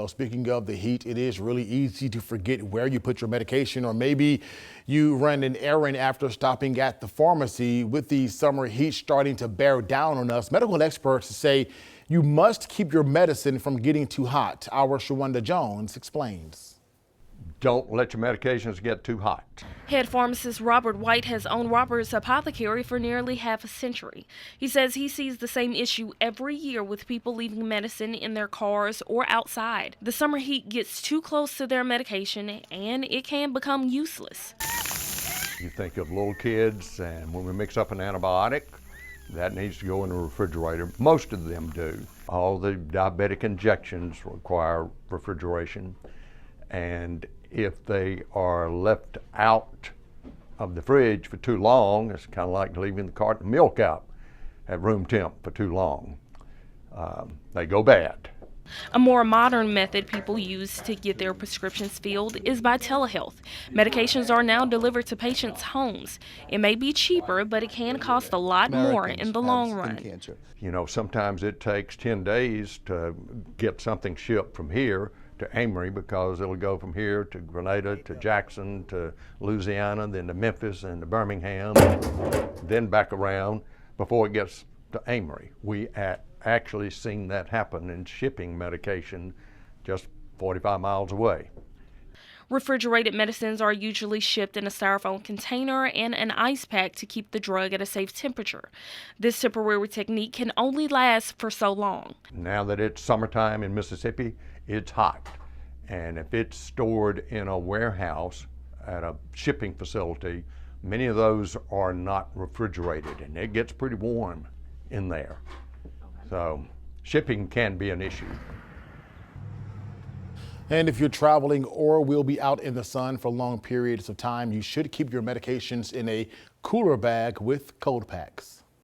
Well, speaking of the heat, it is really easy to forget where you put your medication, or maybe you run an errand after stopping at the pharmacy. With the summer heat starting to bear down on us, medical experts say you must keep your medicine from getting too hot. Our Shawanda Jones explains. Don't let your medications get too hot. Head pharmacist Robert White has owned Roberts-Apothecary for nearly half a century. He says he sees the same issue every year with people leaving medicine in their cars or outside. The summer heat gets too close to their medication and it can become useless. You think of little kids, and when we mix up an antibiotic, that needs to go in the refrigerator. Most of them do. All the diabetic injections require refrigeration, and if they are left out of the fridge for too long, it's kind of like leaving the carton of milk out at room temp for too long. They go bad. A more modern method people use to get their prescriptions filled is by telehealth. Medications are now delivered to patients' homes. It may be cheaper, but it can cost a lot more in the long run. You know, sometimes it takes 10 days to get something shipped from here to Amory, because it'll go from here to Grenada, to Jackson, to Louisiana, then to Memphis and to Birmingham, then back around before it gets to Amory. We actually seen that happen in shipping medication just 45 miles away. Refrigerated medicines are usually shipped in a styrofoam container and an ice pack to keep the drug at a safe temperature. This temporary technique can only last for so long. Now that it's summertime in Mississippi, it's hot. And if it's stored in a warehouse at a shipping facility, many of those are not refrigerated, and it gets pretty warm in there. So shipping can be an issue. And if you're traveling or will be out in the sun for long periods of time, you should keep your medications in a cooler bag with cold packs.